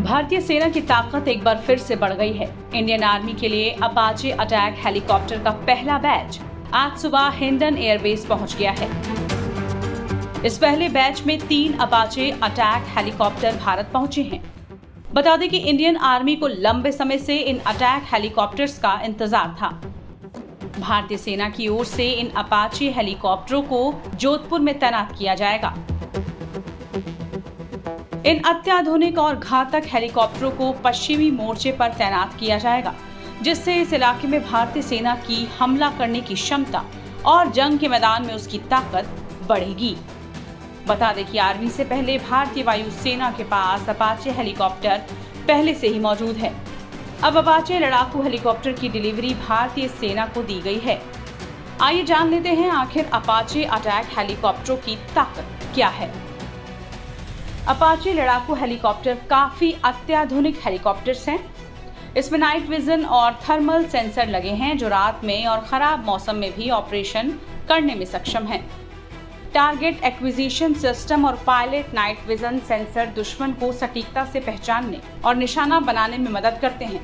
भारतीय सेना की ताकत एक बार फिर से बढ़ गई है। इंडियन आर्मी के लिए अपाचे अटैक हेलीकॉप्टर का पहला बैच आज सुबह हिंडन एयरबेस पहुंच गया है। इस पहले बैच में 3 अपाचे अटैक हेलीकॉप्टर भारत पहुंचे हैं। बता दें कि इंडियन आर्मी को लंबे समय से इन अटैक हेलीकॉप्टर्स का इंतजार था। भारतीय सेना की ओर से इन अपाचे हेलीकॉप्टरों को जोधपुर में तैनात किया जाएगा। इन अत्याधुनिक और घातक हेलीकॉप्टरों को पश्चिमी मोर्चे पर तैनात किया जाएगा, जिससे इस इलाके में भारतीय सेना की हमला करने की क्षमता और जंग के मैदान में उसकी ताकत बढ़ेगी। बता दें कि आर्मी से पहले भारतीय वायुसेना के पास अपाचे हेलीकॉप्टर पहले से ही मौजूद है। अब अपाचे लड़ाकू हेलीकॉप्टर की डिलीवरी भारतीय सेना को दी गई है। आइए जान लेते हैं आखिर अपाचे अटैक हेलीकॉप्टरों की ताकत क्या है। अपाचे लड़ाकू हेलीकॉप्टर काफी अत्याधुनिक हेलीकॉप्टर्स हैं। इसमें नाइट विजन और थर्मल सेंसर लगे हैं, जो रात में और खराब मौसम में भी ऑपरेशन करने में सक्षम हैं। टारगेट एक्विजिशन सिस्टम और पायलट नाइट विजन सेंसर दुश्मन को सटीकता से पहचानने और निशाना बनाने में मदद करते हैं।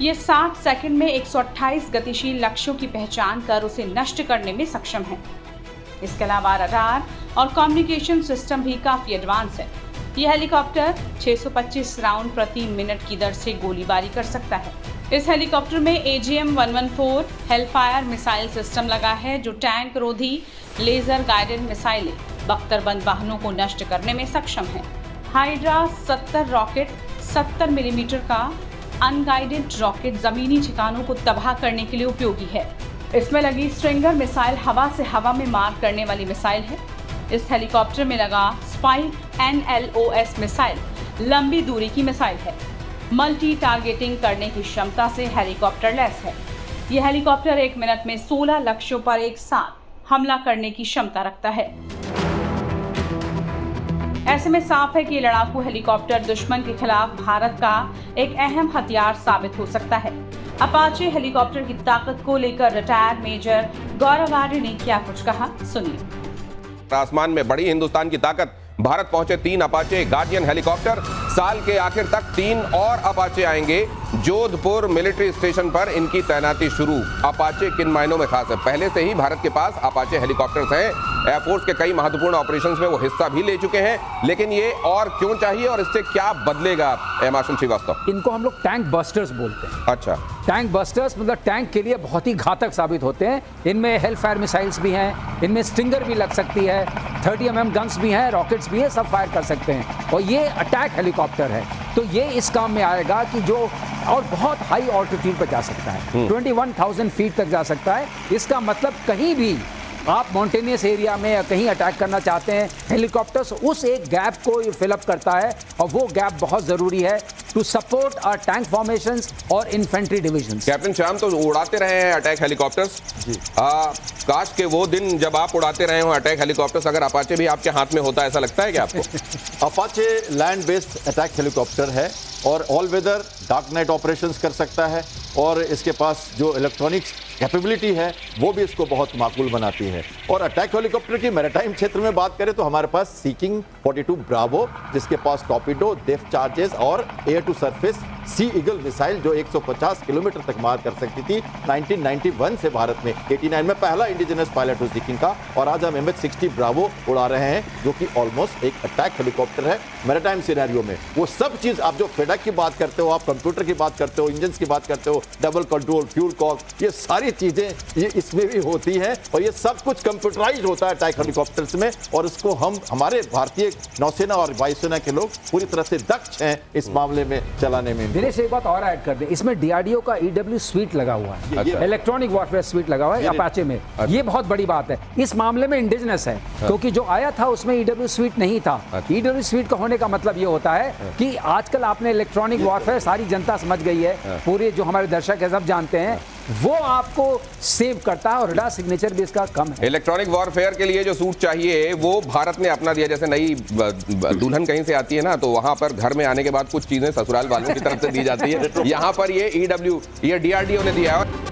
ये 60 सेकंड में 128 गतिशील लक्ष्यों की पहचान कर उसे नष्ट करने में सक्षम है। इसके अलावा रडार और कम्युनिकेशन सिस्टम भी काफी एडवांस है। यह हेलीकॉप्टर 625 राउंड प्रति मिनट की दर से गोलीबारी कर सकता है। इस हेलीकॉप्टर में AGM-114 हेलफायर मिसाइल सिस्टम लगा है, जो टैंक रोधी लेजर गाइडेड मिसाइलें बख्तरबंद वाहनों को नष्ट करने में सक्षम है। हाइड्रा 70 रॉकेट 70 मिलीमीटर का अनगाइडेड रॉकेट जमीनी ठिकानों को तबाह करने के लिए उपयोगी है। इसमें लगी स्ट्रिंगर मिसाइल हवा से हवा में मार करने वाली मिसाइल है। इस हेलीकॉप्टर में लगा स्पाइक NLOS मिसाइल लंबी दूरी की मिसाइल है। मल्टी टारगेटिंग करने की क्षमता से हेलीकॉप्टर लैस है। यह हेलीकॉप्टर 1 मिनट में 16 लक्ष्यों पर एक साथ हमला करने की क्षमता रखता है। ऐसे में साफ है कि लड़ाकू हेलीकॉप्टर दुश्मन के खिलाफ भारत का एक अहम हथियार साबित हो सकता है। अपाचे हेलीकॉप्टर की ताकत को लेकर रिटायर्ड मेजर गौरव आर्य ने क्या कुछ कहा, सुनिए। आसमान में बड़ी हिंदुस्तान की ताकत। भारत पहुंचे 3 अपाचे गार्डियन हेलीकॉप्टर। साल के आखिर तक 3 और अपाचे आएंगे। जोधपुर मिलिट्री स्टेशन पर इनकी तैनाती शुरू। अपाचे किन मायनों में खास है? पहले से ही भारत के पास अपाचे हेलीकॉप्टर्स हैं। एयरफोर्स के कई महत्वपूर्ण ऑपरेशंस में वो हिस्सा भी ले चुके हैं। लेकिन ये और क्यों चाहिए और इससे क्या बदलेगा? एयर मार्शल श्रीवास्तव, इनको हम लोग टैंक बस्टर्स बोलते हैं। अच्छा, टैंक बस्टर्स मतलब टैंक के लिए बहुत ही घातक साबित होते हैं। इनमें हेलफायर मिसाइल्स भी हैं, इनमें स्टिंगर भी लग सकती है, 30 mm गन्स भी हैं, रॉकेट्स भी हैं, सब फायर कर सकते हैं। और ये अटैक हेलीकॉप्टर है, तो ये इस काम में आएगा कि जो और बहुत हाई ऑल्टीट्यूड पर जा सकता है, 21,000 फीट तक जा सकता है। इसका मतलब कहीं भी आप माउंटेनियस एरिया में या कहीं अटैक करना चाहते हैं, हेलीकॉप्टर्स उस एक गैप को फिलअप करता है, और वो गैप बहुत ज़रूरी है to support our tank formations और इन्फेंट्री डिविजन्स। कैप्टन श्याम तो उड़ाते रहे हैं अटैक हेलीकॉप्टर्स जी। काश के वो दिन जब आप उड़ाते रहे हो अटैक हेलीकॉप्टर्स, अगर अपाचे भी आपके हाथ में होता, ऐसा लगता है क्या आपको? Apache land based attack helicopter है और all weather dark night operations कर सकता है, और इसके पास जो इलेक्ट्रॉनिक्स कैपेबिलिटी है वो भी इसको बहुत माकूल बनाती है। और अटैक हेलीकॉप्टर की मैरीटाइम क्षेत्र में बात करें तो हमारे पास सीकिंग 42 ब्रावो, जिसके पास टॉर्पीडो, डेप्थ चार्जेस और air to surface Sea Eagle missile जो 150 किलोमीटर तक मार कर सकती थी। 1991 से भारत में 89 में पहला इंडिजिनस पायलट हुआ सीकिंग का, और आज हम MH-60 ब्रावो उड़ा रहे हैं, जो कि ऑलमोस्ट एक अटैक हेलीकॉप्टर है मैरीटाइम सिनेरियो में। वो सब चीज, आप जो फेडक की बात करते हो, आप कंप्यूटर की बात करते हो, इंजन की बात करते हो, डबल कंट्रोल, फ्यूल कॉक, ये सारी चीजें ये इसमें भी होती हैं, और ये सब कुछ कंप्यूटराइज होता है अटैक हेलीकॉप्टर्स में। और इसको हम हमारे भारतीय नौसेना और वायुसेना के लोग पूरी तरह से दक्ष हैं इस मामले में चलाने में। दिनेश, एक बात और ऐड कर दें, इसमें DRDO का EW स्वीट लगा हुआ है, इलेक्ट्रॉनिक वॉरफेयर स्वीट लगा हुआ है अपाचे में। ये बहुत बड़ी बात है। इस मामले में इंडिजिनस है, क्योंकि जो आया था उसमें EW स्वीट नहीं था। EW स्वीट का होने का मतलब ये होता है कि आजकल आपने इलेक्ट्रॉनिक वॉरफेयर, सारी जनता समझ गई है, पूरे जो हमारे दर्शक है सब जानते हैं, वो आपको सेव करता है, और रडार सिग्नेचर भी इसका कम है। इलेक्ट्रॉनिक वॉरफेयर के लिए जो सूट चाहिए वो भारत ने अपना दिया। जैसे नई दुल्हन कहीं से आती है ना, तो वहां पर घर में आने के बाद कुछ चीजें ससुराल वालों की तरफ से दी जाती है। यहाँ पर ये EW, ये DRDO ने दिया है।